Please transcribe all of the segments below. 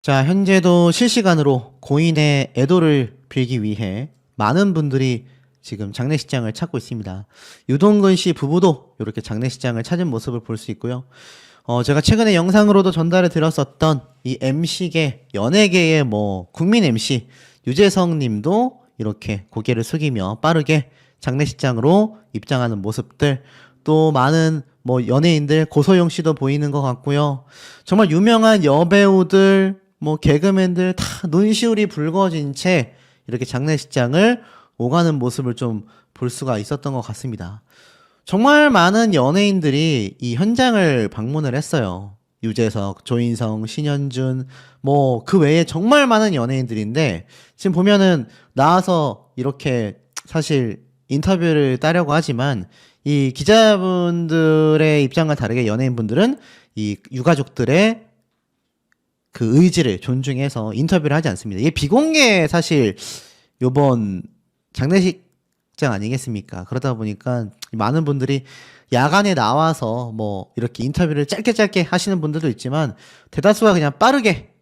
자, 현재도 실시간으로 고인의 애도를 빌기 위해 많은 분들이 지금 장례식장을 찾고 있습니다. 유동근 씨 부부도 이렇게 장례식장을 찾은 모습을 볼 수 있고요. 제가 최근에 영상으로도 전달을 드렸었던 이 MC계, 연예계의 국민 MC 유재석 님도 이렇게 고개를 숙이며 빠르게 장례식장으로 입장하는 모습들, 또 많은 연예인들, 고소영 씨도 보이는 것 같고요. 정말 유명한 여배우들, 개그맨들 다 눈시울이 붉어진 채 이렇게 장례식장을 오가는 모습을 좀 볼 수가 있었던 것 같습니다. 정말 많은 연예인들이 이 현장을 방문을 했어요. 유재석, 조인성, 신현준, 그 외에 정말 많은 연예인들인데, 지금 보면은 나와서 이렇게 사실 인터뷰를 따려고 하지만, 이 기자분들의 입장과 다르게 연예인분들은 이 유가족들의 그 의지를 존중해서 인터뷰를 하지 않습니다. 이게 비공개 사실 요번 장례식장 아니겠습니까? 그러다 보니까 많은 분들이 야간에 나와서 이렇게 인터뷰를 짧게 하시는 분들도 있지만, 대다수가 그냥 빠르게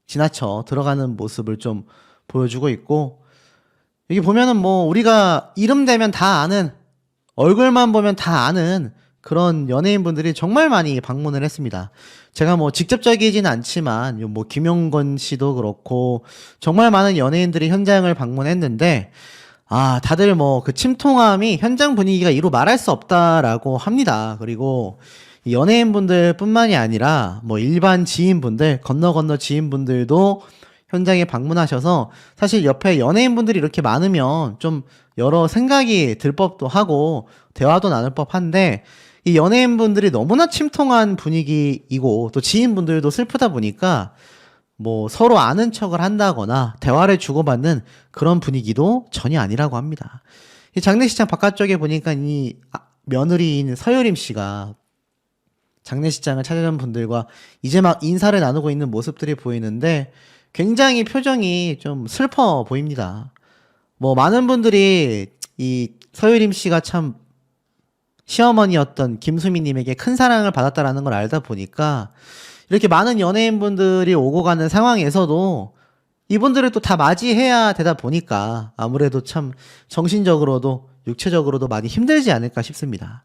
지나쳐 들어가는 모습을 좀 보여주고 있고, 여기 보면은 우리가 이름 대면 다 아는, 얼굴만 보면 다 아는 그런 연예인분들이 정말 많이 방문을 했습니다. 제가 직접적이진 않지만 김용건 씨도 그렇고 정말 많은 연예인들이 현장을 방문했는데, 다들 그 침통함이 현장 분위기가 이루 말할 수 없다라고 합니다. 그리고 연예인분들 뿐만이 아니라 일반 지인분들, 건너 지인분들도 현장에 방문하셔서, 사실 옆에 연예인분들이 이렇게 많으면 좀 여러 생각이 들 법도 하고 대화도 나눌 법한데, 이 연예인분들이 너무나 침통한 분위기이고 또 지인분들도 슬프다 보니까 서로 아는 척을 한다거나 대화를 주고받는 그런 분위기도 전혀 아니라고 합니다. 이 장례식장 바깥쪽에 보니까 이 며느리인 서유림 씨가 장례식장을 찾아온 분들과 이제 막 인사를 나누고 있는 모습들이 보이는데, 굉장히 표정이 좀 슬퍼 보입니다. 많은 분들이 이 서유림 씨가 참 시어머니였던 김수미님에게 큰 사랑을 받았다라는 걸 알다 보니까, 이렇게 많은 연예인분들이 오고 가는 상황에서도 이분들을 또 다 맞이해야 되다 보니까 아무래도 참 정신적으로도 육체적으로도 많이 힘들지 않을까 싶습니다.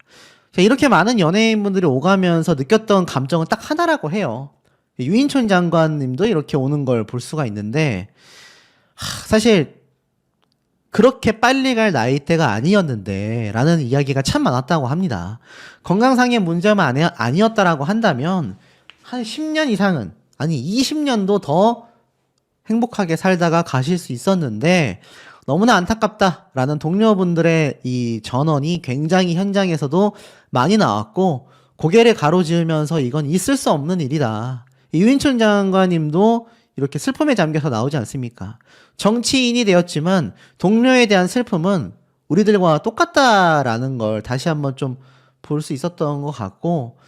이렇게 많은 연예인분들이 오가면서 느꼈던 감정은 딱 하나라고 해요. 유인촌 장관님도 이렇게 오는 걸 볼 수가 있는데, 사실 그렇게 빨리 갈 나이대가 아니었는데 라는 이야기가 참 많았다고 합니다. 건강상의 문제만 아니었다라고 한다면 한 10년 이상은, 아니 20년도 더 행복하게 살다가 가실 수 있었는데, 너무나 안타깝다라는 동료분들의 이 전언이 굉장히 현장에서도 많이 나왔고, 고개를 가로지으면서 이건 있을 수 없는 일이다. 유인촌 장관님도 이렇게 슬픔에 잠겨서 나오지 않습니까? 정치인이 되었지만 동료에 대한 슬픔은 우리들과 똑같다라는 걸 다시 한번 좀 볼 수 있었던 것 같고,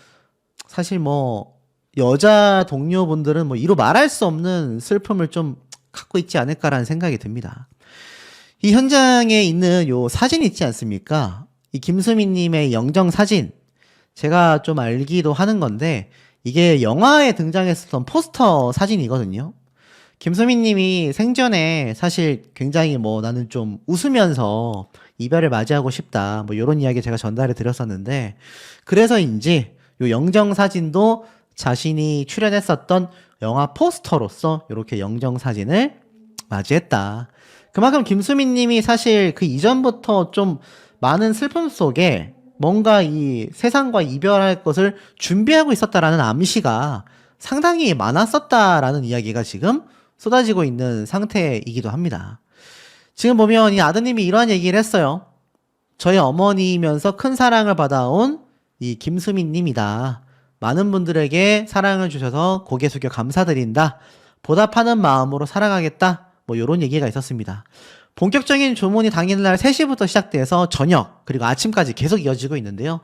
사실 여자 동료분들은 이루 말할 수 없는 슬픔을 좀 갖고 있지 않을까라는 생각이 듭니다. 이 현장에 있는 요 사진 있지 않습니까? 이 김수미님의 영정 사진, 제가 좀 알기도 하는 건데, 이게 영화에 등장했었던 포스터 사진이거든요. 김수미님이 생전에 사실 굉장히 나는 좀 웃으면서 이별을 맞이하고 싶다, 요런 이야기 제가 전달해 드렸었는데, 그래서인지 요 영정 사진도 자신이 출연했었던 영화 포스터로서 이렇게 영정 사진을 맞이했다. 그만큼 김수미님이 사실 그 이전부터 좀 많은 슬픔 속에 뭔가 이 세상과 이별할 것을 준비하고 있었다라는 암시가 상당히 많았었다라는 이야기가 지금 쏟아지고 있는 상태이기도 합니다. 지금 보면 이 아드님이 이러한 얘기를 했어요. 저희 어머니이면서 큰 사랑을 받아온 이 김수민님이다. 많은 분들에게 사랑을 주셔서 고개 숙여 감사드린다. 보답하는 마음으로 살아가겠다. 이런 얘기가 있었습니다. 본격적인 조문이 당일날 3시부터 시작돼서 저녁 그리고 아침까지 계속 이어지고 있는데요.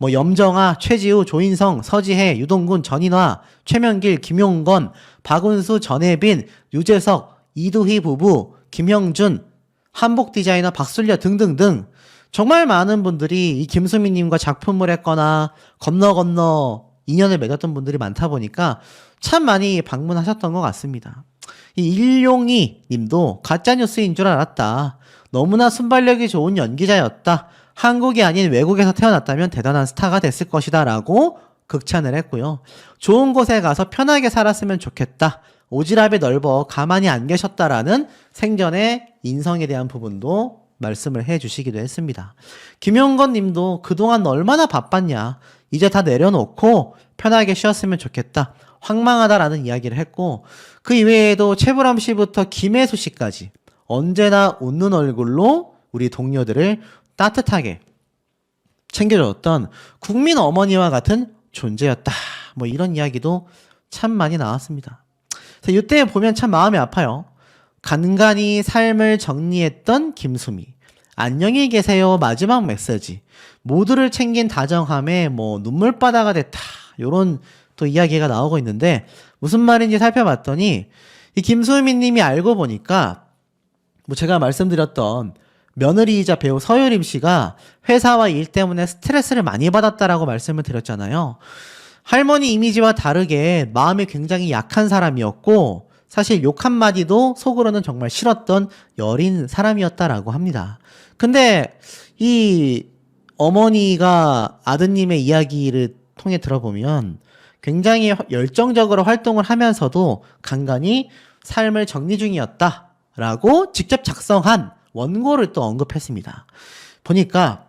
염정아, 최지우, 조인성, 서지혜, 유동근, 전인화, 최명길, 김용건, 박은수, 전혜빈, 유재석, 이두희 부부, 김형준, 한복 디자이너 박술려 등등등 정말 많은 분들이 이 김수미님과 작품을 했거나 건너 인연을 맺었던 분들이 많다 보니까 참 많이 방문하셨던 것 같습니다. 이 일용이 님도 가짜뉴스인 줄 알았다. 너무나 순발력이 좋은 연기자였다. 한국이 아닌 외국에서 태어났다면 대단한 스타가 됐을 것이다 라고 극찬을 했고요. 좋은 곳에 가서 편하게 살았으면 좋겠다. 오지랖이 넓어 가만히 안 계셨다라는 생전의 인성에 대한 부분도 말씀을 해주시기도 했습니다. 김용건 님도 그동안 얼마나 바빴냐. 이제 다 내려놓고 편하게 쉬었으면 좋겠다. 황망하다라는 이야기를 했고, 그 이외에도 최불암 씨부터 김혜수 씨까지 언제나 웃는 얼굴로 우리 동료들을 따뜻하게 챙겨줬던 국민 어머니와 같은 존재였다. 뭐 이런 이야기도 참 많이 나왔습니다. 그래서 이때 보면 참 마음이 아파요. 간간히 삶을 정리했던 김수미. 안녕히 계세요 마지막 메시지. 모두를 챙긴 다정함에 뭐 눈물바다가 됐다. 요런 또 이야기가 나오고 있는데 무슨 말인지 살펴봤더니 이 김수미 님이 알고 보니까 뭐 제가 말씀드렸던 며느리이자 배우 서유림 씨가 회사와 일 때문에 스트레스를 많이 받았다라고 말씀을 드렸잖아요. 할머니 이미지와 다르게 마음이 굉장히 약한 사람이었고 사실 욕 한마디도 속으로는 정말 싫었던 여린 사람이었다라고 합니다. 근데 이 어머니가 아드님의 이야기를 통해 들어보면 굉장히 열정적으로 활동을 하면서도 간간히 삶을 정리 중이었다라고 직접 작성한 원고를 또 언급했습니다. 보니까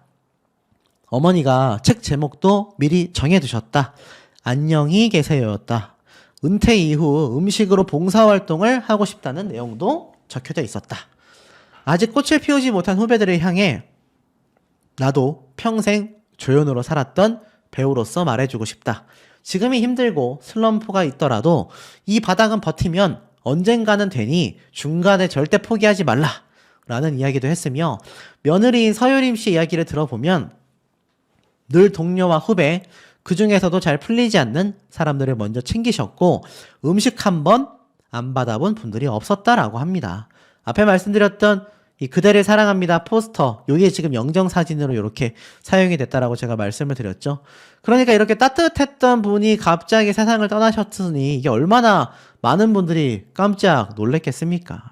어머니가 책 제목도 미리 정해두셨다. 안녕히 계세요였다. 은퇴 이후 음식으로 봉사활동을 하고 싶다는 내용도 적혀져 있었다. 아직 꽃을 피우지 못한 후배들을 향해 나도 평생 조연으로 살았던 배우로서 말해주고 싶다. 지금이 힘들고 슬럼프가 있더라도 이 바닥은 버티면 언젠가는 되니 중간에 절대 포기하지 말라 라는 이야기도 했으며 며느리인 서유림 씨 이야기를 들어보면 늘 동료와 후배 그 중에서도 잘 풀리지 않는 사람들을 먼저 챙기셨고 음식 한 번 안 받아본 분들이 없었다라고 합니다. 앞에 말씀드렸던 이 그대를 사랑합니다 포스터 요게 지금 영정사진으로 이렇게 사용이 됐다라고 제가 말씀을 드렸죠. 그러니까 이렇게 따뜻했던 분이 갑자기 세상을 떠나셨으니 이게 얼마나 많은 분들이 깜짝 놀랐겠습니까?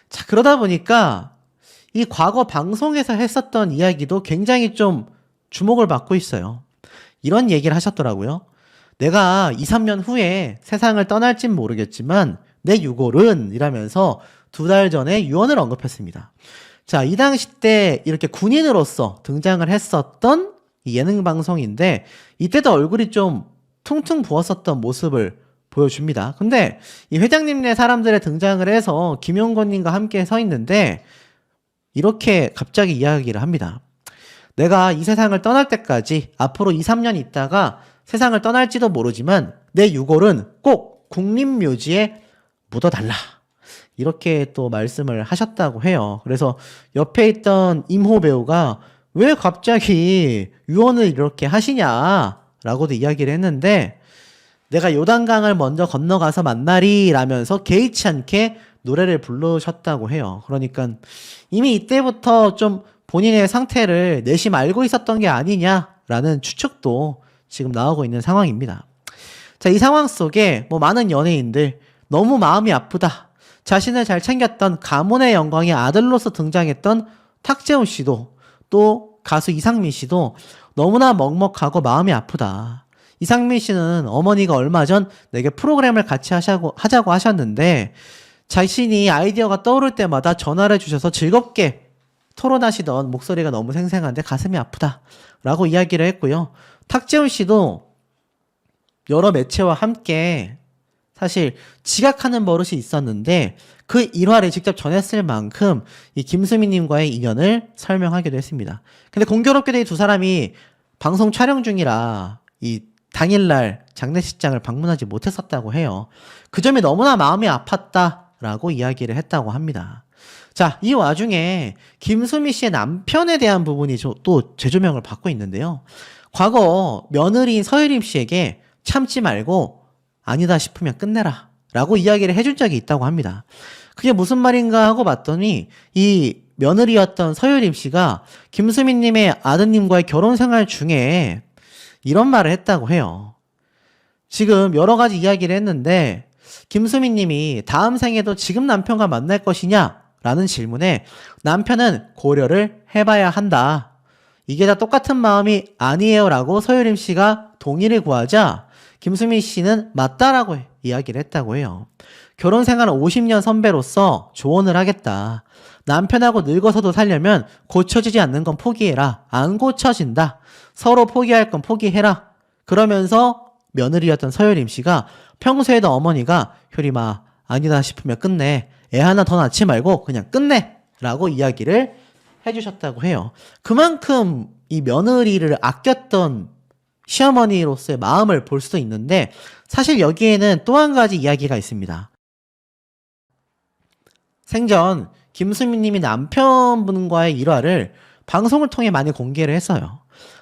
자, 그러다 보니까 이 과거 방송에서 했었던 이야기도 굉장히 좀 주목을 받고 있어요. 이런 얘기를 하셨더라고요. 내가 2, 3년 후에 세상을 떠날진 모르겠지만 내 유골은 이라면서 2달 전에 유언을 언급했습니다. 자, 이 당시 때 이렇게 군인으로서 등장을 했었던 이 예능 방송인데 이때도 얼굴이 좀 퉁퉁 부었었던 모습을 보여줍니다. 근데 이 회장님네 사람들의 등장을 해서 김용건님과 함께 서 있는데 이렇게 갑자기 이야기를 합니다. 내가 이 세상을 떠날 때까지 앞으로 2, 3년 있다가 세상을 떠날지도 모르지만 내 유골은 꼭 국립묘지에 묻어달라. 이렇게 또 말씀을 하셨다고 해요. 그래서 옆에 있던 임호 배우가 왜 갑자기 유언을 이렇게 하시냐라고도 이야기를 했는데 내가 요단강을 먼저 건너가서 만나리 라면서 개의치 않게 노래를 부르셨다고 해요. 그러니까 이미 이때부터 좀 본인의 상태를 내심 알고 있었던 게 아니냐라는 추측도 지금 나오고 있는 상황입니다. 자, 이 상황 속에 뭐 많은 연예인들 너무 마음이 아프다. 자신을 잘 챙겼던 가문의 영광의 아들로서 등장했던 탁재훈 씨도 또 가수 이상민 씨도 너무나 먹먹하고 마음이 아프다. 이상민 씨는 어머니가 얼마 전 내게 프로그램을 같이 하자고 하셨는데 자신이 아이디어가 떠오를 때마다 전화를 주셔서 즐겁게 토론하시던 목소리가 너무 생생한데 가슴이 아프다 라고 이야기를 했고요. 탁재훈 씨도 여러 매체와 함께 사실 지각하는 버릇이 있었는데 그 일화를 직접 전했을 만큼 이 김수미님과의 인연을 설명하기도 했습니다. 근데 공교롭게도 이 두 사람이 방송 촬영 중이라 이 당일날 장례식장을 방문하지 못했었다고 해요. 그 점이 너무나 마음이 아팠다라고 이야기를 했다고 합니다. 자, 이 와중에 김수미 씨의 남편에 대한 부분이 또 재조명을 받고 있는데요. 과거 며느리인 서유림 씨에게 참지 말고 아니다 싶으면 끝내라 라고 이야기를 해준 적이 있다고 합니다. 그게 무슨 말인가 하고 봤더니 이 며느리였던 서유림 씨가 김수미님의 아드님과의 결혼 생활 중에 이런 말을 했다고 해요. 지금 여러 가지 이야기를 했는데 김수민 님이 다음 생에도 지금 남편과 만날 것이냐? 라는 질문에 남편은 고려를 해봐야 한다. 이게 다 똑같은 마음이 아니에요 라고 서유림 씨가 동의를 구하자 김수민 씨는 맞다라고 이야기를 했다고 해요. 결혼 생활 50년 선배로서 조언을 하겠다. 남편하고 늙어서도 살려면 고쳐지지 않는 건 포기해라. 안 고쳐진다. 서로 포기할 건 포기해라. 그러면서 며느리였던 서유림 씨가 평소에도 어머니가 효림아 아니다 싶으면 끝내. 애 하나 더 낳지 말고 그냥 끝내. 라고 이야기를 해주셨다고 해요. 그만큼 이 며느리를 아꼈던 시어머니로서의 마음을 볼 수도 있는데 사실 여기에는 또 한 가지 이야기가 있습니다. 생전 김수민 님이 남편분과의 일화를 방송을 통해 많이 공개를 했어요.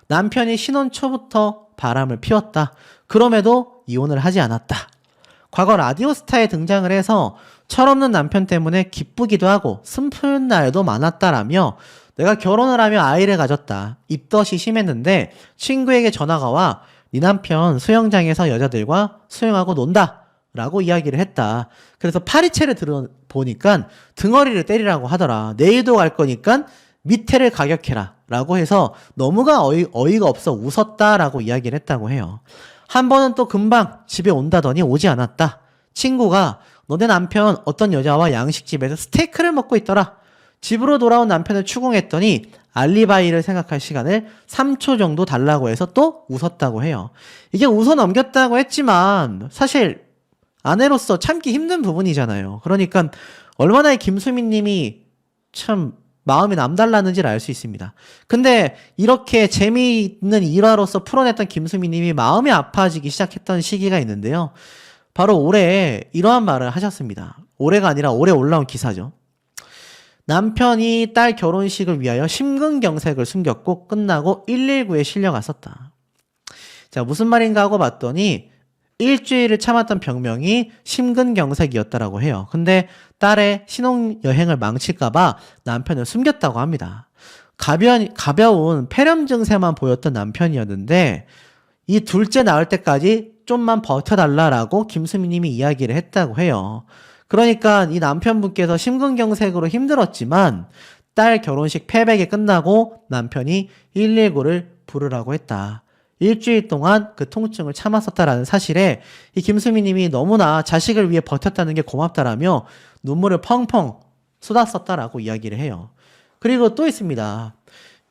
남편이 신혼 초부터 바람을 피웠다. 그럼에도 이혼을 하지 않았다. 과거 라디오스타에 등장을 해서 철없는 남편 때문에 기쁘기도 하고 슬픈 날도 많았다라며 내가 결혼을 하며 아이를 가졌다. 입덧이 심했는데 친구에게 전화가 와 네 남편 수영장에서 여자들과 수영하고 논다. 라고 이야기를 했다. 그래서 파리채를 들어보니까 등허리를 때리라고 하더라. 내일도 갈 거니까 밑에를 가격해라. 라고 해서 너무가 어이가 없어 웃었다라고 이야기를 했다고 해요. 한 번은 또 금방 집에 온다더니 오지 않았다. 친구가 너네 남편 어떤 여자와 양식집에서 스테이크를 먹고 있더라. 집으로 돌아온 남편을 추궁했더니 알리바이를 생각할 시간을 3초 정도 달라고 해서 또 웃었다고 해요. 이게 웃어 넘겼다고 했지만 사실 아내로서 참기 힘든 부분이잖아요. 그러니까 얼마나 이 김수민 님이 참 마음이 남달랐는지를 알 수 있습니다. 근데 이렇게 재미있는 일화로서 풀어냈던 김수민 님이 마음이 아파지기 시작했던 시기가 있는데요. 바로 올해 이러한 말을 하셨습니다. 올해가 아니라 올해 올라온 기사죠. 남편이 딸 결혼식을 위하여 심근경색을 숨겼고 끝나고 119에 실려갔었다. 자, 무슨 말인가 하고 봤더니 일주일을 참았던 병명이 심근경색이었다라고 해요. 근데 딸의 신혼여행을 망칠까봐 남편을 숨겼다고 합니다. 가벼운 폐렴 증세만 보였던 남편이었는데 이 둘째 낳을 때까지 좀만 버텨달라라고 김수민 님이 이야기를 했다고 해요. 그러니까 이 남편분께서 심근경색으로 힘들었지만 딸 결혼식 패백이 끝나고 남편이 119를 부르라고 했다. 일주일 동안 그 통증을 참았었다라는 사실에 이 김수민 님이 너무나 자식을 위해 버텼다는 게 고맙다라며 눈물을 펑펑 쏟았었다라고 이야기를 해요. 그리고 또 있습니다.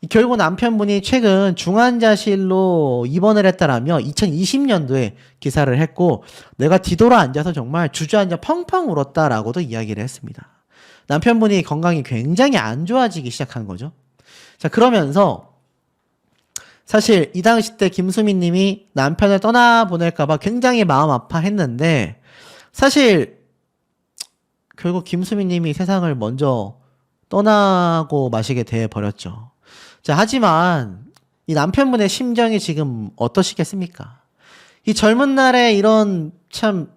결국 남편분이 최근 중환자실로 입원을 했다라며 2020년도에 기사를 했고 내가 뒤돌아 앉아서 정말 주저앉아 펑펑 울었다라고도 이야기를 했습니다. 남편분이 건강이 굉장히 안 좋아지기 시작한 거죠. 자, 그러면서 사실 이 당시 때 김수민 님이 남편을 떠나보낼까봐 굉장히 마음 아파했는데 사실 결국 김수민 님이 세상을 먼저 떠나고 마시게 돼버렸죠. 자, 하지만 이 남편분의 심정이 지금 어떠시겠습니까? 이 젊은 날에 이런 참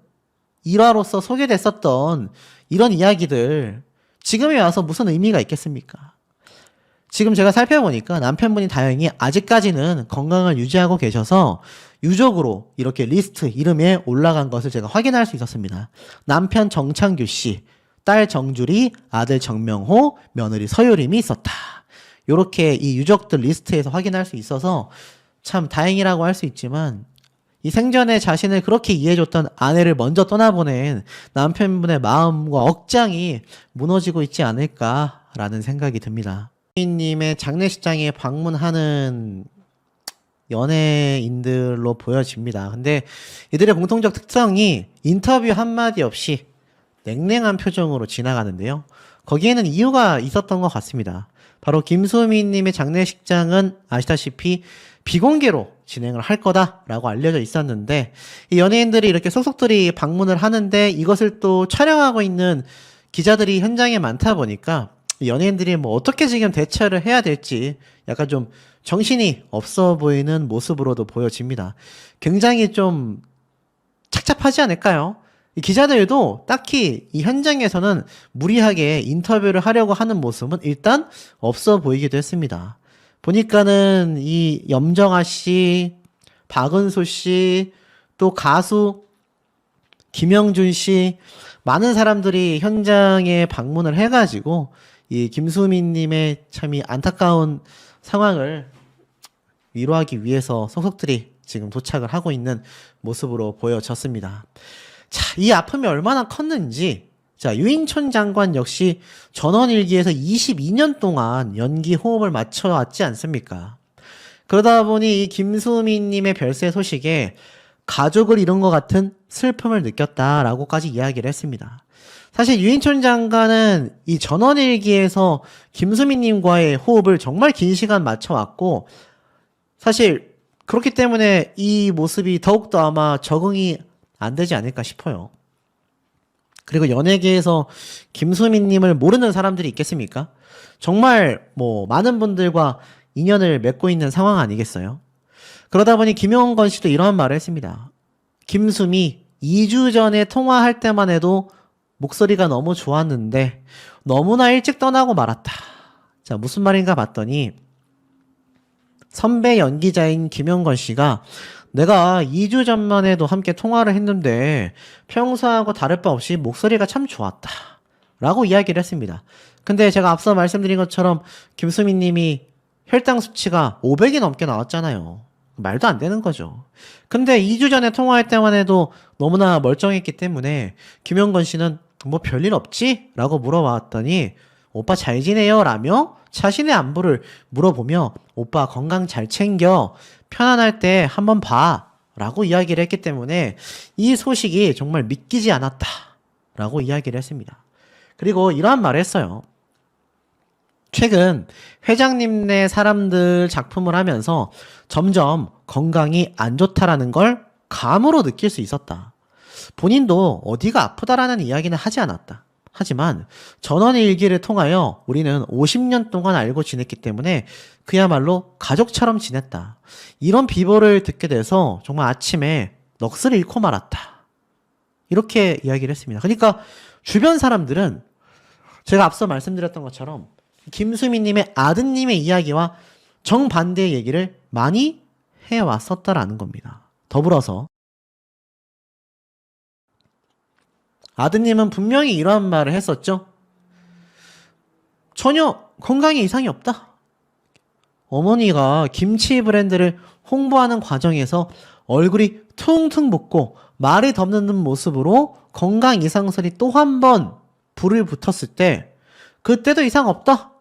일화로서 소개됐었던 이런 이야기들 지금에 와서 무슨 의미가 있겠습니까? 지금 제가 살펴보니까 남편분이 다행히 아직까지는 건강을 유지하고 계셔서 유족으로 이렇게 리스트 이름에 올라간 것을 제가 확인할 수 있었습니다. 남편 정창규 씨, 딸 정주리, 아들 정명호, 며느리 서유림이 있었다. 이렇게 이 유족들 리스트에서 확인할 수 있어서 참 다행이라고 할 수 있지만 이 생전에 자신을 그렇게 이해해줬던 아내를 먼저 떠나보낸 남편분의 마음과 억장이 무너지고 있지 않을까라는 생각이 듭니다. 님의 장례식장에 방문하는 연예인들로 보여집니다. 근데 이들의 공통적 특성이 인터뷰 한마디 없이 냉랭한 표정으로 지나가는데요. 거기에는 이유가 있었던 것 같습니다. 바로 김수민 님의 장례식장은 아시다시피 비공개로 진행을 할 거다라고 알려져 있었는데 이 연예인들이 이렇게 속속들이 방문을 하는데 이것을 또 촬영하고 있는 기자들이 현장에 많다 보니까 연예인들이 뭐 어떻게 지금 대처를 해야 될지 약간 좀 정신이 없어 보이는 모습으로도 보여집니다. 굉장히 좀 착잡하지 않을까요? 이 기자들도 딱히 이 현장에서는 무리하게 인터뷰를 하려고 하는 모습은 일단 없어 보이기도 했습니다. 보니까는 이 염정아 씨, 박은수 씨, 또 가수 김영준 씨, 많은 사람들이 현장에 방문을 해가지고 이 김수민님의 참 이 안타까운 상황을 위로하기 위해서 속속들이 지금 도착을 하고 있는 모습으로 보여졌습니다. 자, 이 아픔이 얼마나 컸는지, 자, 유인촌 장관 역시 전원일기에서 22년 동안 연기 호흡을 맞춰왔지 않습니까? 그러다 보니 이 김수민님의 별세 소식에 가족을 잃은 것 같은 슬픔을 느꼈다라고까지 이야기를 했습니다. 사실 유인촌 장관은 이 전원일기에서 김수민님과의 호흡을 정말 긴 시간 맞춰왔고, 사실 그렇기 때문에 이 모습이 더욱더 아마 적응이 안 되지 않을까 싶어요. 그리고 연예계에서 김수민님을 모르는 사람들이 있겠습니까? 정말 뭐 많은 분들과 인연을 맺고 있는 상황 아니겠어요? 그러다 보니 김용건 씨도 이러한 말을 했습니다. 김수미 2주 전에 통화할 때만 해도 목소리가 너무 좋았는데 너무나 일찍 떠나고 말았다. 자, 무슨 말인가 봤더니 선배 연기자인 김용건 씨가 내가 2주 전만 해도 함께 통화를 했는데 평소하고 다를 바 없이 목소리가 참 좋았다. 라고 이야기를 했습니다. 근데 제가 앞서 말씀드린 것처럼 김수민 님이 혈당 수치가 500이 넘게 나왔잖아요. 말도 안 되는 거죠. 근데 2주 전에 통화할 때만 해도 너무나 멀쩡했기 때문에 김용건 씨는 뭐 별일 없지? 라고 물어봤더니 오빠 잘 지내요? 라며 자신의 안부를 물어보며 오빠 건강 잘 챙겨 편안할 때 한번 봐 라고 이야기를 했기 때문에 이 소식이 정말 믿기지 않았다 라고 이야기를 했습니다. 그리고 이러한 말을 했어요. 최근 회장님네 사람들 작품을 하면서 점점 건강이 안 좋다라는 걸 감으로 느낄 수 있었다. 본인도 어디가 아프다라는 이야기는 하지 않았다. 하지만 전원의 일기를 통하여 우리는 50년 동안 알고 지냈기 때문에 그야말로 가족처럼 지냈다. 이런 비보를 듣게 돼서 정말 아침에 넋을 잃고 말았다. 이렇게 이야기를 했습니다. 그러니까 주변 사람들은 제가 앞서 말씀드렸던 것처럼 김수민님의 아드님의 이야기와 정반대의 얘기를 많이 해왔었다라는 겁니다. 더불어서 아드님은 분명히 이러한 말을 했었죠. 전혀 건강에 이상이 없다. 어머니가 김치 브랜드를 홍보하는 과정에서 얼굴이 퉁퉁 붓고 말이 덮는 모습으로 건강 이상설이 또 한 번 불을 붙었을 때 그때도 이상 없다.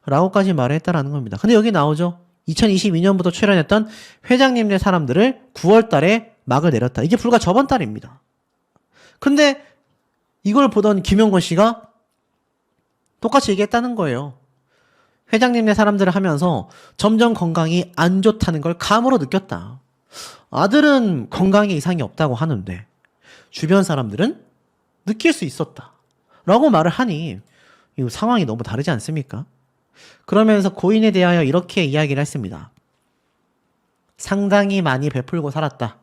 라고까지 말을 했다라는 겁니다. 근데 여기 나오죠. 2022년부터 출연했던 회장님네 사람들을 9월 달에 막을 내렸다. 이게 불과 저번 달입니다. 근데 이걸 보던 김용건 씨가 똑같이 얘기했다는 거예요. 회장님네 사람들을 하면서 점점 건강이 안 좋다는 걸 감으로 느꼈다. 아들은 건강에 이상이 없다고 하는데 주변 사람들은 느낄 수 있었다. 라고 말을 하니 이 상황이 너무 다르지 않습니까? 그러면서 고인에 대하여 이렇게 이야기를 했습니다. 상당히 많이 베풀고 살았다.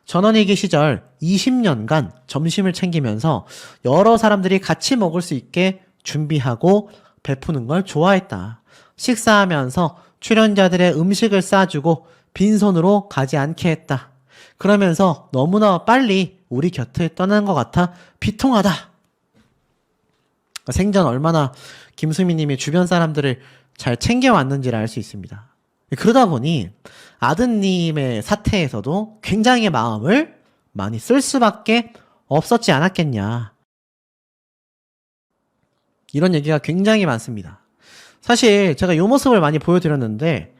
전원일기 시절 20년간 점심을 챙기면서 여러 사람들이 같이 먹을 수 있게 준비하고 베푸는 걸 좋아했다. 식사하면서 출연자들의 음식을 싸주고 빈손으로 가지 않게 했다. 그러면서 너무나 빨리 우리 곁을 떠난 것 같아 비통하다. 생전 얼마나 김수민 님이 주변 사람들을 잘 챙겨왔는지를 알 수 있습니다. 그러다 보니 아드님의 사태에서도 굉장히 마음을 많이 쓸 수밖에 없었지 않았겠냐. 이런 얘기가 굉장히 많습니다. 사실 제가 이 모습을 많이 보여드렸는데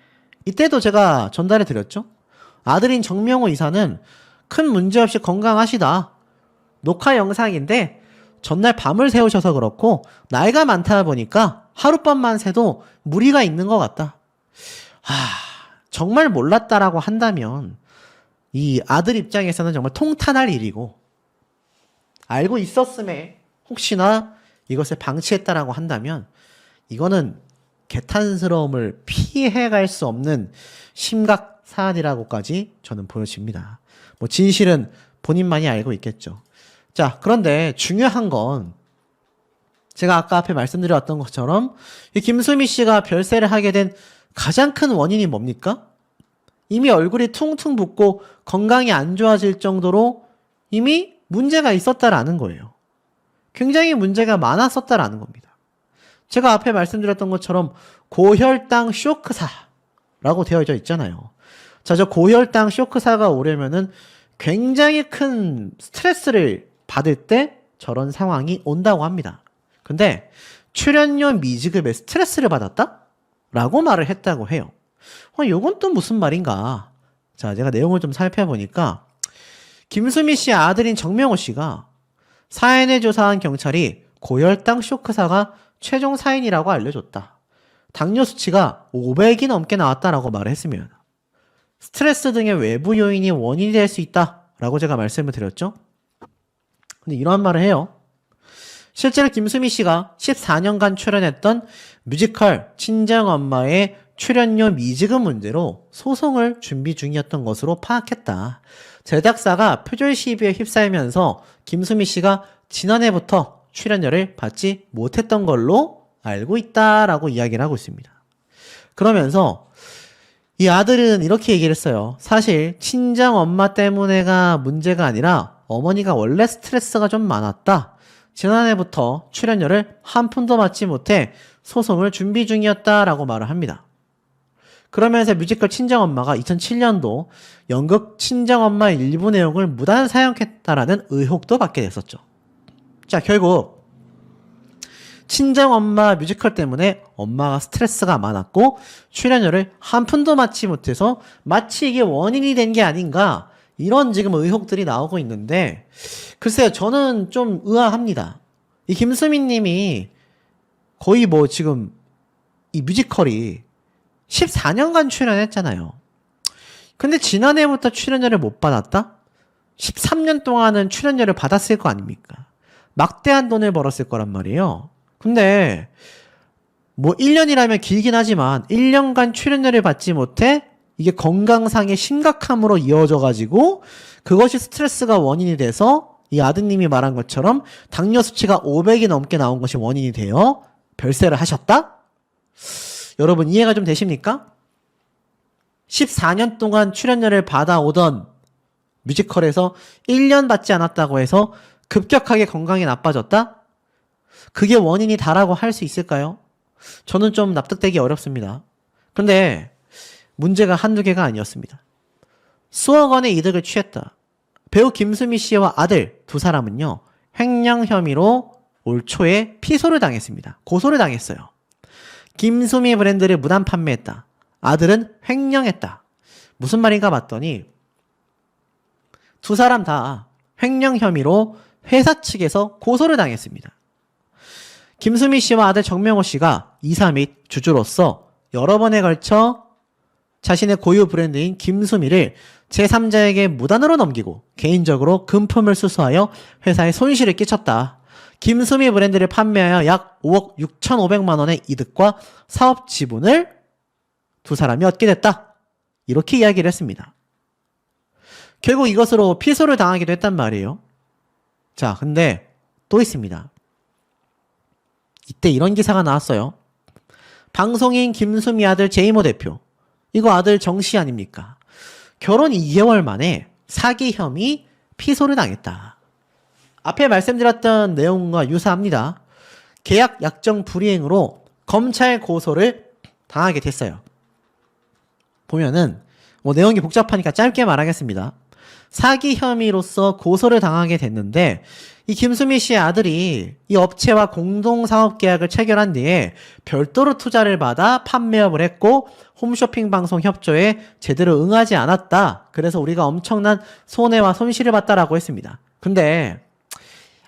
이때도 제가 전달해 드렸죠. 아들인 정명호 이사는 큰 문제 없이 건강하시다. 녹화 영상인데 전날 밤을 새우셔서 그렇고 나이가 많다 보니까 하룻밤만 새도 무리가 있는 것 같다. 정말 몰랐다라고 한다면 이 아들 입장에서는 정말 통탄할 일이고 알고 있었음에 혹시나 이것을 방치했다라고 한다면 이거는 개탄스러움을 피해갈 수 없는 심각 사안이라고까지 저는 보여집니다. 뭐 진실은 본인만이 알고 있겠죠. 자, 그런데 중요한 건 제가 아까 앞에 말씀드렸던 것처럼 이 김수미 씨가 별세를 하게 된 가장 큰 원인이 뭡니까? 이미 얼굴이 퉁퉁 붓고 건강이 안 좋아질 정도로 이미 문제가 있었다라는 거예요. 굉장히 문제가 많았었다라는 겁니다. 제가 앞에 말씀드렸던 것처럼 고혈당 쇼크사라고 되어져 있잖아요. 자, 저 고혈당 쇼크사가 오려면은 굉장히 큰 스트레스를 받을 때 저런 상황이 온다고 합니다. 근데 출연료 미지급에 스트레스를 받았다? 라고 말을 했다고 해요. 요건 또 무슨 말인가? 자, 제가 내용을 좀 살펴보니까 김수미 씨 아들인 정명호 씨가 사연을 조사한 경찰이 고혈당 쇼크사가 최종 사인이라고 알려줬다. 당뇨 수치가 500이 넘게 나왔다라고 말을 했으면 스트레스 등의 외부 요인이 원인이 될 수 있다라고 제가 말씀을 드렸죠. 근데 이러한 말을 해요. 실제로 김수미 씨가 14년간 출연했던 뮤지컬 친정엄마의 출연료 미지급 문제로 소송을 준비 중이었던 것으로 파악했다. 제작사가 표절 시비에 휩싸이면서 김수미 씨가 지난해부터 출연료를 받지 못했던 걸로 알고 있다라고 이야기를 하고 있습니다. 그러면서 이 아들은 이렇게 얘기를 했어요. 사실 친정엄마 때문에가 문제가 아니라 어머니가 원래 스트레스가 좀 많았다. 지난해부터 출연료를 한 푼도 받지 못해 소송을 준비 중이었다라고 말을 합니다. 그러면서 뮤지컬 친정엄마가 2007년도 연극 친정엄마 일부 내용을 무단 사용했다라는 의혹도 받게 됐었죠. 자, 결국 친정엄마 뮤지컬 때문에 엄마가 스트레스가 많았고 출연료를 한 푼도 받지 못해서 마치 이게 원인이 된 게 아닌가, 이런 지금 의혹들이 나오고 있는데, 글쎄요, 저는 좀 의아합니다. 이 김수민 님이 거의 뭐 지금 이 뮤지컬이 14년간 출연했잖아요. 근데 지난해부터 출연료를 못 받았다? 13년 동안은 출연료를 받았을 거 아닙니까? 막대한 돈을 벌었을 거란 말이에요. 근데 뭐 1년이라면 길긴 하지만 1년간 출연료를 받지 못해 이게 건강상의 심각함으로 이어져 가지고 그것이 스트레스가 원인이 돼서 이 아드님이 말한 것처럼 당뇨 수치가 500이 넘게 나온 것이 원인이 되어 별세를 하셨다? 여러분 이해가 좀 되십니까? 14년 동안 출연료를 받아오던 뮤지컬에서 1년 받지 않았다고 해서 급격하게 건강이 나빠졌다? 그게 원인이 다라고 할 수 있을까요? 저는 좀 납득되기 어렵습니다. 근데 문제가 한두 개가 아니었습니다. 수억 원의 이득을 취했다. 배우 김수미 씨와 아들 두 사람은요, 횡령 혐의로 올 초에 피소를 당했습니다. 고소를 당했어요. 김수미 브랜드를 무단 판매했다. 아들은 횡령했다. 무슨 말인가 봤더니 두 사람 다 횡령 혐의로 회사 측에서 고소를 당했습니다. 김수미 씨와 아들 정명호 씨가 이사 및 주주로서 여러 번에 걸쳐 자신의 고유 브랜드인 김수미를 제3자에게 무단으로 넘기고 개인적으로 금품을 수수하여 회사에 손실을 끼쳤다. 김수미 브랜드를 판매하여 약 5억 6,500만 원의 이득과 사업 지분을 두 사람이 얻게 됐다. 이렇게 이야기를 했습니다. 결국 이것으로 피소를 당하기도 했단 말이에요. 자, 근데 또 있습니다. 이때 이런 기사가 나왔어요. 방송인 김수미 아들 제이모 대표. 이거 아들 정씨 아닙니까? 결혼 2개월 만에 사기 혐의 피소를 당했다. 앞에 말씀드렸던 내용과 유사합니다. 계약 약정 불이행으로 검찰 고소를 당하게 됐어요. 보면은 뭐 내용이 복잡하니까 짧게 말하겠습니다. 사기 혐의로서 고소를 당하게 됐는데 이 김수미 씨의 아들이 이 업체와 공동사업계약을 체결한 뒤에 별도로 투자를 받아 판매업을 했고 홈쇼핑 방송 협조에 제대로 응하지 않았다. 그래서 우리가 엄청난 손해와 손실을 봤다라고 했습니다. 근데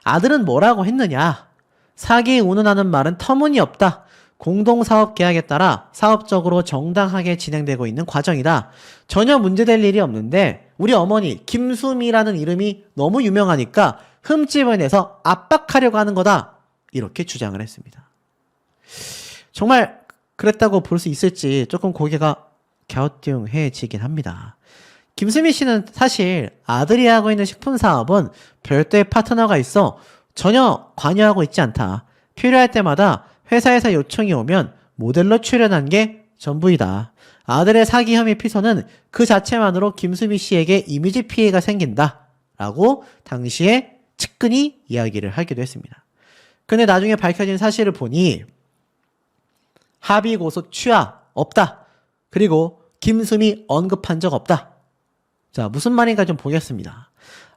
아들은 뭐라고 했느냐? 사기 운운하는 말은 터무니없다. 공동사업계약에 따라 사업적으로 정당하게 진행되고 있는 과정이다. 전혀 문제될 일이 없는데 우리 어머니 김수미라는 이름이 너무 유명하니까 흠집을 내서 압박하려고 하는 거다. 이렇게 주장을 했습니다. 정말 그랬다고 볼 수 있을지 조금 고개가 갸우뚱해지긴 합니다. 김수미 씨는 사실 아들이 하고 있는 식품 사업은 별도의 파트너가 있어 전혀 관여하고 있지 않다. 필요할 때마다 회사에서 요청이 오면 모델로 출연한 게 전부이다. 아들의 사기 혐의 피소는 그 자체만으로 김수미 씨에게 이미지 피해가 생긴다라고 당시에 측근이 이야기를 하기도 했습니다. 근데 나중에 밝혀진 사실을 보니 합의 고소 취하 없다. 그리고 김수미 언급한 적 없다. 자, 무슨 말인가 좀 보겠습니다.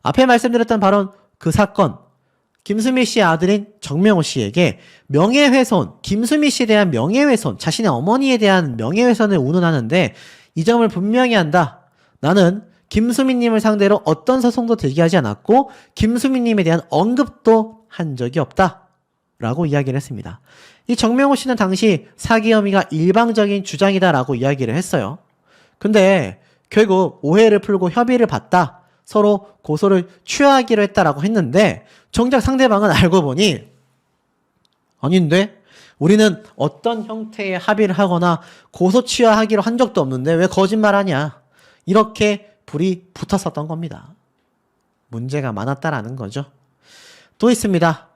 앞에 말씀드렸던 바로 그 사건, 김수미 씨의 아들인 정명호 씨에게 명예훼손, 김수미 씨에 대한 명예훼손, 자신의 어머니에 대한 명예훼손을 운운하는데 이 점을 분명히 한다. 나는 김수미님을 상대로 어떤 소송도 제기하지 않았고 김수미님에 대한 언급도 한 적이 없다. 라고 이야기를 했습니다. 이 정명호 씨는 당시 사기 혐의가 일방적인 주장이다라고 이야기를 했어요. 근데 결국 오해를 풀고 협의를 봤다. 서로 고소를 취하하기로 했다라고 했는데 정작 상대방은 알고 보니 아닌데 우리는 어떤 형태의 합의를 하거나 고소 취하하기로 한 적도 없는데 왜 거짓말하냐. 이렇게 불이 붙었었던 겁니다. 문제가 많았다라는 거죠. 또 있습니다.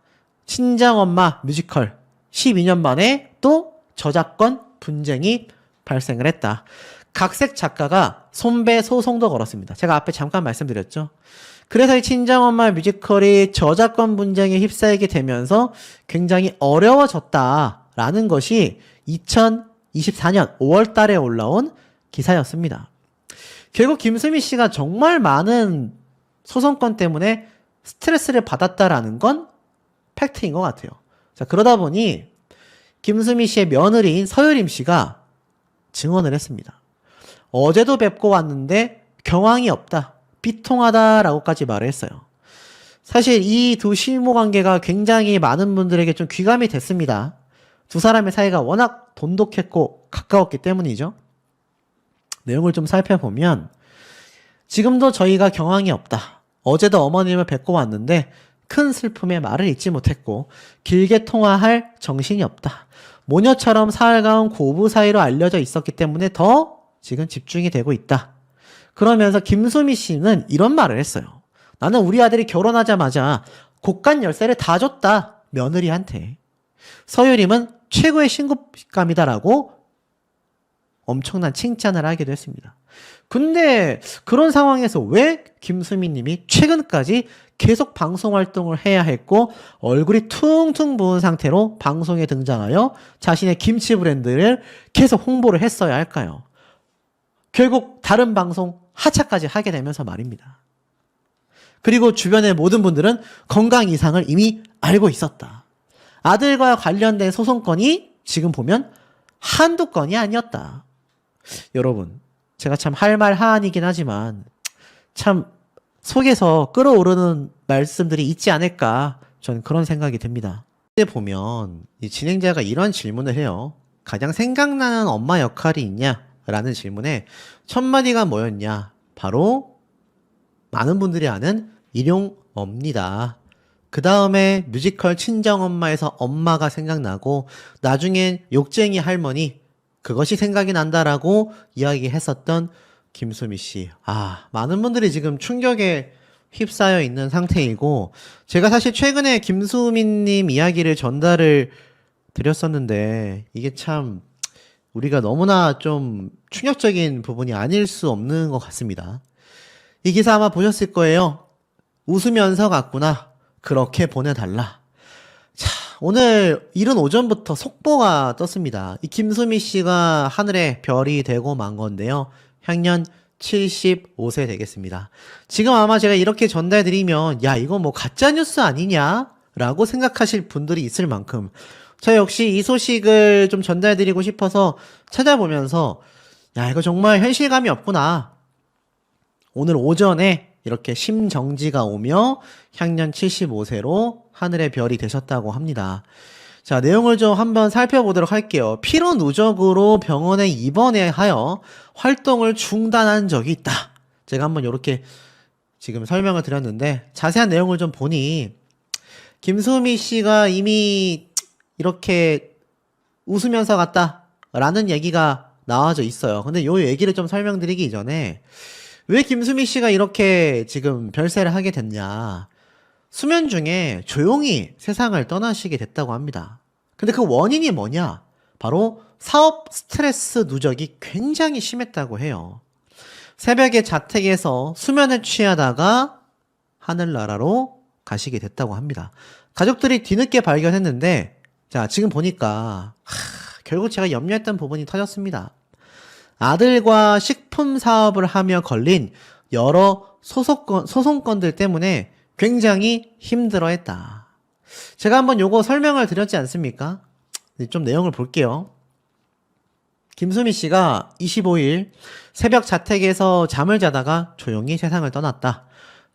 친정엄마 뮤지컬 12년 만에 또 저작권 분쟁이 발생을 했다. 각색 작가가 손배 소송도 걸었습니다. 제가 앞에 잠깐 말씀드렸죠. 그래서 이 친정엄마 뮤지컬이 저작권 분쟁에 휩싸이게 되면서 굉장히 어려워졌다라는 것이 2024년 5월 달에 올라온 기사였습니다. 결국 김수미 씨가 정말 많은 소송권 때문에 스트레스를 받았다라는 건 팩트인 것 같아요. 자, 그러다 보니 김수미 씨의 며느리인 서유림 씨가 증언을 했습니다. 어제도 뵙고 왔는데 경황이 없다. 비통하다라고까지 말을 했어요. 사실 이 두 실무 관계가 굉장히 많은 분들에게 좀 귀감이 됐습니다. 두 사람의 사이가 워낙 돈독했고 가까웠기 때문이죠. 내용을 좀 살펴보면 지금도 저희가 경황이 없다. 어제도 어머님을 뵙고 왔는데 큰 슬픔에 말을 잇지 못했고 길게 통화할 정신이 없다. 모녀처럼 살가운 고부 사이로 알려져 있었기 때문에 더 지금 집중이 되고 있다. 그러면서 김수미 씨는 이런 말을 했어요. 나는 우리 아들이 결혼하자마자 곡간 열쇠를 다 줬다. 며느리한테. 서유림은 최고의 신부감이다라고 엄청난 칭찬을 하기도 했습니다. 근데 그런 상황에서 왜 김수미 님이 최근까지 계속 방송 활동을 해야 했고 얼굴이 퉁퉁 부은 상태로 방송에 등장하여 자신의 김치 브랜드를 계속 홍보를 했어야 할까요? 결국 다른 방송 하차까지 하게 되면서 말입니다. 그리고 주변의 모든 분들은 건강 이상을 이미 알고 있었다. 아들과 관련된 소송건이 지금 보면 한두 건이 아니었다. 여러분, 제가 참 할 말 하안이긴 하지만 참 속에서 끓어오르는 말씀들이 있지 않을까 저는 그런 생각이 듭니다. 이때 보면 이 진행자가 이런 질문을 해요. 가장 생각나는 엄마 역할이 있냐? 라는 질문에 첫 마디가 뭐였냐? 바로 많은 분들이 아는 일용엄니다. 그 다음에 뮤지컬 친정엄마에서 엄마가 생각나고 나중엔 욕쟁이 할머니 그것이 생각이 난다라고 이야기했었던 김수미 씨. 많은 분들이 지금 충격에 휩싸여 있는 상태이고 제가 사실 최근에 김수미님 이야기를 전달을 드렸었는데 이게 참 우리가 너무나 좀 충격적인 부분이 아닐 수 없는 것 같습니다. 이 기사 아마 보셨을 거예요. 웃으면서 갔구나. 그렇게 보내달라. 자, 오늘 이른 오전부터 속보가 떴습니다. 이 김수미 씨가 하늘에 별이 되고 만 건데요. 향년 75세 되겠습니다. 지금 아마 제가 이렇게 전달드리면 야 이거 뭐 가짜뉴스 아니냐? 라고 생각하실 분들이 있을 만큼 저 역시 이 소식을 좀 전달드리고 싶어서 찾아보면서 야 이거 정말 현실감이 없구나. 오늘 오전에 이렇게 심정지가 오며 향년 75세로 하늘의 별이 되셨다고 합니다. 자, 내용을 좀 한번 살펴보도록 할게요. 피로 누적으로 병원에 입원하여 활동을 중단한 적이 있다. 제가 한번 이렇게 지금 설명을 드렸는데 자세한 내용을 좀 보니 김수미 씨가 이미 이렇게 웃으면서 갔다라는 얘기가 나와져 있어요. 근데 요 얘기를 좀 설명드리기 전에 왜 김수미 씨가 이렇게 지금 별세를 하게 됐냐. 수면 중에 조용히 세상을 떠나시게 됐다고 합니다. 근데 그 원인이 뭐냐? 바로 사업 스트레스 누적이 굉장히 심했다고 해요. 새벽에 자택에서 수면을 취하다가 하늘나라로 가시게 됐다고 합니다. 가족들이 뒤늦게 발견했는데 자, 지금 보니까 결국 제가 염려했던 부분이 터졌습니다. 아들과 식품 사업을 하며 걸린 여러 소송건들 때문에 굉장히 힘들어했다. 제가 한번 요거 설명을 드렸지 않습니까? 좀 내용을 볼게요. 김수미 씨가 25일 새벽 자택에서 잠을 자다가 조용히 세상을 떠났다.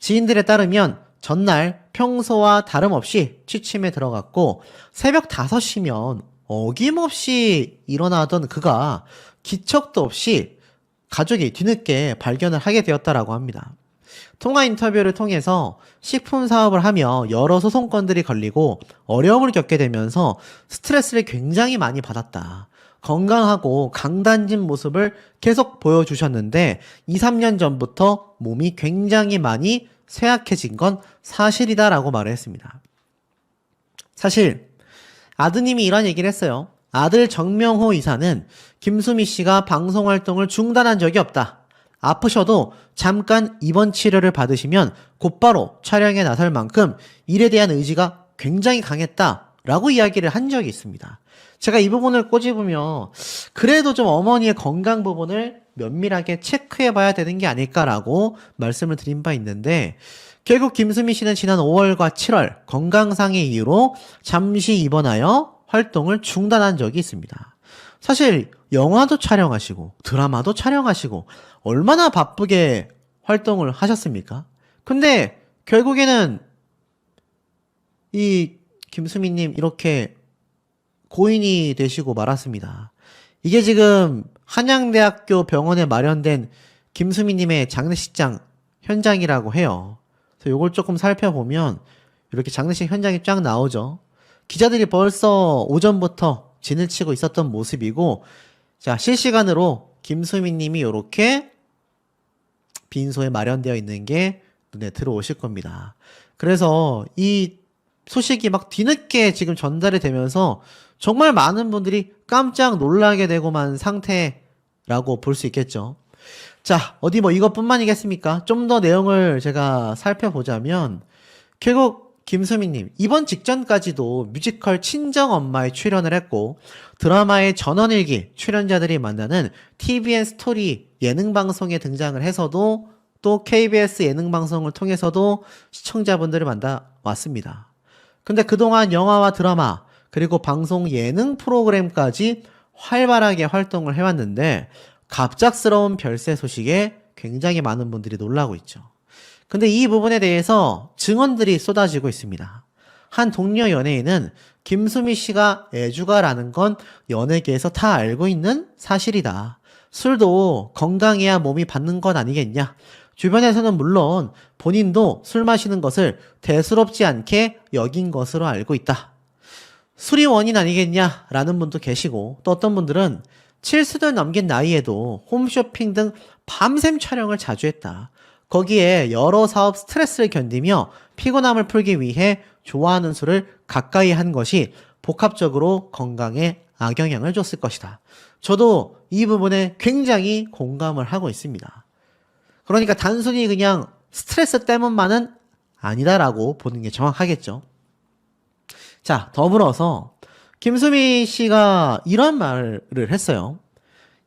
지인들에 따르면 전날 평소와 다름없이 취침에 들어갔고 새벽 5시면 어김없이 일어나던 그가 기척도 없이 가족이 뒤늦게 발견을 하게 되었다라고 합니다. 통화 인터뷰를 통해서 식품 사업을 하며 여러 소송건들이 걸리고 어려움을 겪게 되면서 스트레스를 굉장히 많이 받았다. 건강하고 강단진 모습을 계속 보여주셨는데 2, 3년 전부터 몸이 굉장히 많이 쇠약해진 건 사실이다라고 말을 했습니다. 사실 아드님이 이런 얘기를 했어요. 아들 정명호 이사는 김수미 씨가 방송 활동을 중단한 적이 없다. 아프셔도 잠깐 입원 치료를 받으시면 곧바로 촬영에 나설 만큼 일에 대한 의지가 굉장히 강했다라고 이야기를 한 적이 있습니다. 제가 이 부분을 꼬집으며 그래도 좀 어머니의 건강 부분을 면밀하게 체크해 봐야 되는 게 아닐까라고 말씀을 드린 바 있는데 결국 김수미 씨는 지난 5월과 7월 건강상의 이유로 잠시 입원하여 활동을 중단한 적이 있습니다. 사실 영화도 촬영하시고 드라마도 촬영하시고 얼마나 바쁘게 활동을 하셨습니까? 근데 결국에는 이 김수미님 이렇게 고인이 되시고 말았습니다. 이게 지금 한양대학교 병원에 마련된 김수미님의 장례식장 현장이라고 해요. 그래서 이걸 조금 살펴보면 이렇게 장례식 현장이 쫙 나오죠. 기자들이 벌써 오전부터 진을 치고 있었던 모습이고 자, 실시간으로 김수미님이 이렇게 빈소에 마련되어 있는 게 눈에 들어오실 겁니다. 그래서 이 소식이 막 뒤늦게 지금 전달이 되면서 정말 많은 분들이 깜짝 놀라게 되고만 상태라고 볼 수 있겠죠. 자, 어디 뭐 이것뿐만이겠습니까? 좀 더 내용을 제가 살펴보자면 결국 김수미님 이번 직전까지도 뮤지컬 친정엄마에 출연을 했고 드라마의 전원일기 출연자들이 만나는 TVN 스토리 예능방송에 등장을 해서도 또 KBS 예능방송을 통해서도 시청자분들을 만나왔습니다. 근데 그동안 영화와 드라마 그리고 방송 예능 프로그램까지 활발하게 활동을 해왔는데 갑작스러운 별세 소식에 굉장히 많은 분들이 놀라고 있죠. 근데 이 부분에 대해서 증언들이 쏟아지고 있습니다. 한 동료 연예인은 김수미 씨가 애주가라는 건 연예계에서 다 알고 있는 사실이다. 술도 건강해야 몸이 받는 건 아니겠냐. 주변에서는 물론 본인도 술 마시는 것을 대수롭지 않게 여긴 것으로 알고 있다. 술이 원인 아니겠냐라는 분도 계시고 또 어떤 분들은 70을 넘긴 나이에도 홈쇼핑 등 밤샘 촬영을 자주 했다. 거기에 여러 사업 스트레스를 견디며 피곤함을 풀기 위해 좋아하는 술을 가까이 한 것이 복합적으로 건강에 악영향을 줬을 것이다. 저도 이 부분에 굉장히 공감을 하고 있습니다. 그러니까 단순히 그냥 스트레스 때문만은 아니다라고 보는 게 정확하겠죠. 자, 더불어서 김수미 씨가 이런 말을 했어요.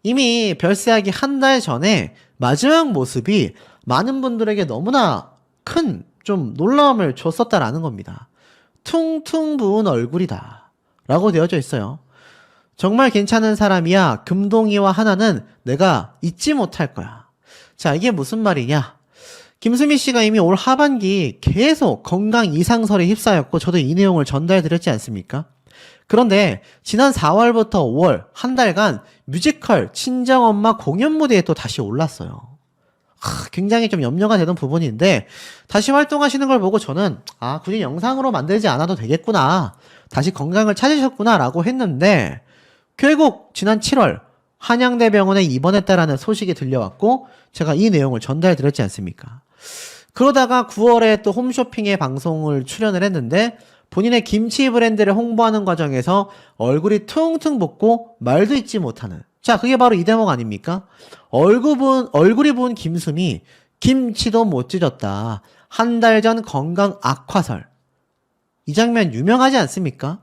이미 별세하기 한 달 전에 마지막 모습이 많은 분들에게 너무나 큰 좀 놀라움을 줬었다라는 겁니다. 퉁퉁 부은 얼굴이다 라고 되어져 있어요. 정말 괜찮은 사람이야. 금동이와 하나는 내가 잊지 못할 거야. 자, 이게 무슨 말이냐? 김수미 씨가 이미 올 하반기 계속 건강 이상설에 휩싸였고 저도 이 내용을 전달해 드렸지 않습니까? 그런데 지난 4월부터 5월 한 달간 뮤지컬 친정엄마 공연 무대에 또 다시 올랐어요. 굉장히 좀 염려가 되는 부분인데 다시 활동하시는 걸 보고 저는 굳이 영상으로 만들지 않아도 되겠구나. 다시 건강을 찾으셨구나 라고 했는데 결국 지난 7월 한양대병원에 입원했다라는 소식이 들려왔고 제가 이 내용을 전달드렸지 않습니까? 그러다가 9월에 또 홈쇼핑의 방송을 출연을 했는데 본인의 김치 브랜드를 홍보하는 과정에서 얼굴이 퉁퉁 붓고 말도 잊지 못하는. 자, 그게 바로 이 대목 아닙니까? 얼굴이 부은 김수미, 김치도 못 찢었다. 한 달 전 건강 악화설. 이 장면 유명하지 않습니까?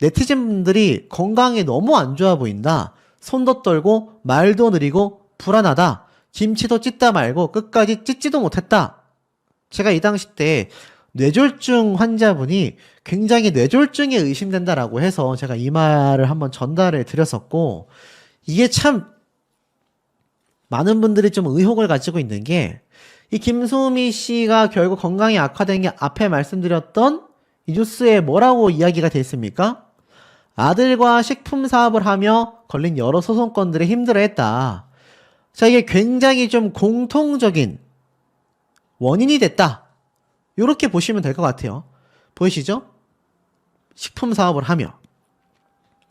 네티즌분들이 건강이 너무 안 좋아 보인다. 손도 떨고 말도 느리고 불안하다. 김치도 찢다 말고 끝까지 찢지도 못했다. 제가 이 당시 때 뇌졸중 환자분이 굉장히 뇌졸중에 의심된다라고 해서 제가 이 말을 한번 전달을 드렸었고, 이게 참 많은 분들이 좀 의혹을 가지고 있는 게, 이 김수미 씨가 결국 건강이 악화된 게 앞에 말씀드렸던 이 뉴스에 뭐라고 이야기가 돼 있습니까? 아들과 식품 사업을 하며 걸린 여러 소송건들에 힘들어했다. 자, 이게 굉장히 좀 공통적인 원인이 됐다. 이렇게 보시면 될 것 같아요. 보이시죠? 식품 사업을 하며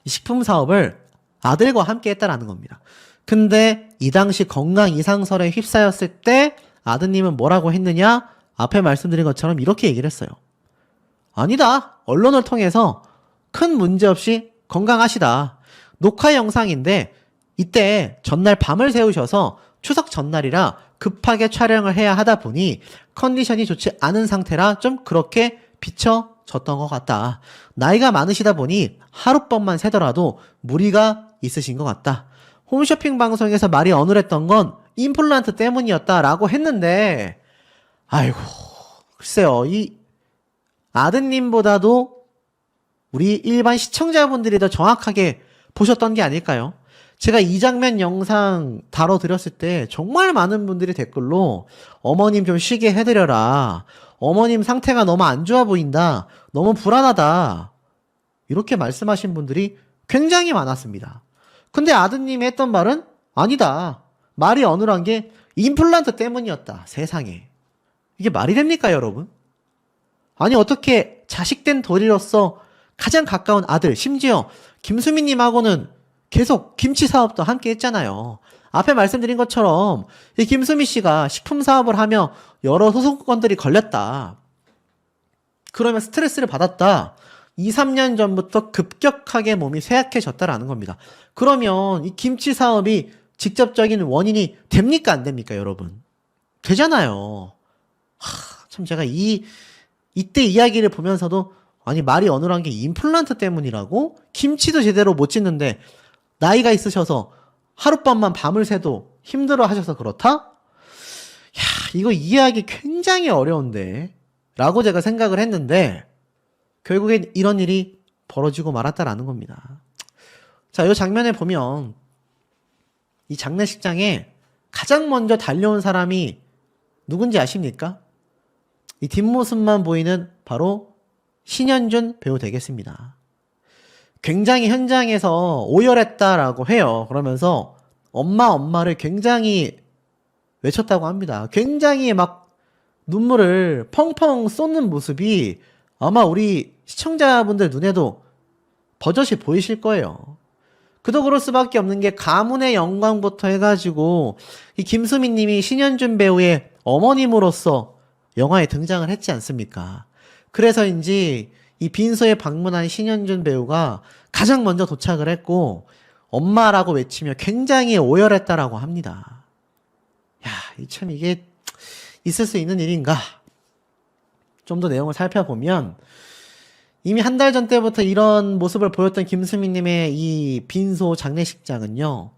이 식품 사업을 아들과 함께 했다라는 겁니다. 근데 이 당시 건강 이상설에 휩싸였을 때 아드님은 뭐라고 했느냐? 앞에 말씀드린 것처럼 이렇게 얘기를 했어요. 아니다. 언론을 통해서 큰 문제 없이 건강하시다. 녹화 영상인데 이때 전날 밤을 새우셔서 추석 전날이라 급하게 촬영을 해야 하다 보니 컨디션이 좋지 않은 상태라 좀 그렇게 비춰졌던 것 같다. 나이가 많으시다 보니 하룻밤만 새더라도 무리가 있으신 것 같다. 홈쇼핑 방송에서 말이 어눌했던 건 임플란트 때문이었다라고 했는데, 아이고, 글쎄요, 이 아드님보다도 우리 일반 시청자분들이 더 정확하게 보셨던 게 아닐까요? 제가 이 장면 영상 다뤄드렸을 때 정말 많은 분들이 댓글로 어머님 좀 쉬게 해드려라. 어머님 상태가 너무 안 좋아 보인다. 너무 불안하다. 이렇게 말씀하신 분들이 굉장히 많았습니다. 근데 아드님이 했던 말은 아니다. 말이 어눌한 게 임플란트 때문이었다. 세상에. 이게 말이 됩니까, 여러분? 아니, 어떻게 자식된 도리로서 가장 가까운 아들, 심지어 김수미님하고는 계속 김치 사업도 함께 했잖아요. 앞에 말씀드린 것처럼 이 김수미 씨가 식품 사업을 하며 여러 소송건들이 걸렸다. 그러면 스트레스를 받았다. 2, 3년 전부터 급격하게 몸이 쇠약해졌다라는 겁니다. 그러면 이 김치 사업이 직접적인 원인이 됩니까? 안 됩니까, 여러분? 되잖아요. 참 제가 이때 이야기를 보면서도 아니 말이 어눌한 게 임플란트 때문이라고? 김치도 제대로 못 짓는데 나이가 있으셔서 하룻밤만 밤을 새도 힘들어 하셔서 그렇다? 야, 이거 이해하기 굉장히 어려운데 라고 제가 생각을 했는데 결국엔 이런 일이 벌어지고 말았다라는 겁니다. 자, 이 장면에 보면 이 장례식장에 가장 먼저 달려온 사람이 누군지 아십니까? 이 뒷모습만 보이는 바로 신현준 배우 되겠습니다. 굉장히 현장에서 오열했다라고 해요. 그러면서 엄마를 굉장히 외쳤다고 합니다. 굉장히 막 눈물을 펑펑 쏟는 모습이 아마 우리 시청자분들 눈에도 버젓이 보이실 거예요. 그도 그럴 수밖에 없는 게 가문의 영광부터 해가지고 이 김수미 님이 신현준 배우의 어머님으로서 영화에 등장을 했지 않습니까? 그래서인지 이 빈소에 방문한 신현준 배우가 가장 먼저 도착을 했고 엄마라고 외치며 굉장히 오열했다라고 합니다. 야, 참 이게 있을 수 있는 일인가? 좀 더 내용을 살펴보면 이미 한 달 전 때부터 이런 모습을 보였던 김수미님의 이 빈소 장례식장은요,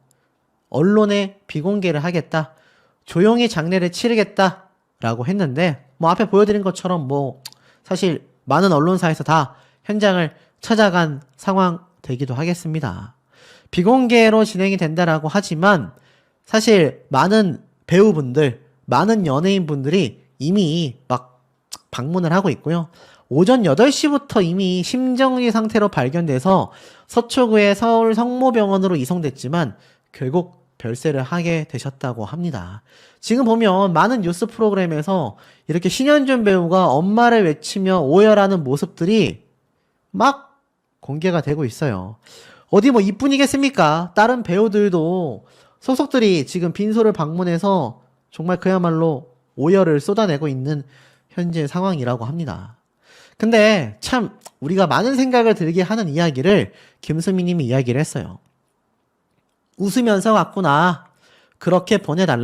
언론에 비공개를 하겠다, 조용히 장례를 치르겠다 라고 했는데 뭐 앞에 보여드린 것처럼 뭐 사실 많은 언론사에서 다 현장을 찾아간 상황 되기도 하겠습니다. 비공개로 진행이 된다라고 하지만 사실 많은 배우분들, 많은 연예인분들이 이미 막 방문을 하고 있고요. 오전 8시부터 이미 심정지 상태로 발견돼서 서초구의 서울 성모병원으로 이송됐지만 결국 별세를 하게 되셨다고 합니다. 지금 보면 많은 뉴스 프로그램에서 이렇게 신현준 배우가 엄마를 외치며 오열하는 모습들이 막 공개가 되고 있어요. 어디 뭐 이뿐이겠습니까? 다른 배우들도 소속들이 지금 빈소를 방문해서 정말 그야말로 오열을 쏟아내고 있는 현재 상황이라고 합니다. 근데 참 우리가 많은 생각을 들게 하는 이야기를 김수미 님이 이야기를 했어요. 웃으면서 왔구나. 그렇게 보내달라.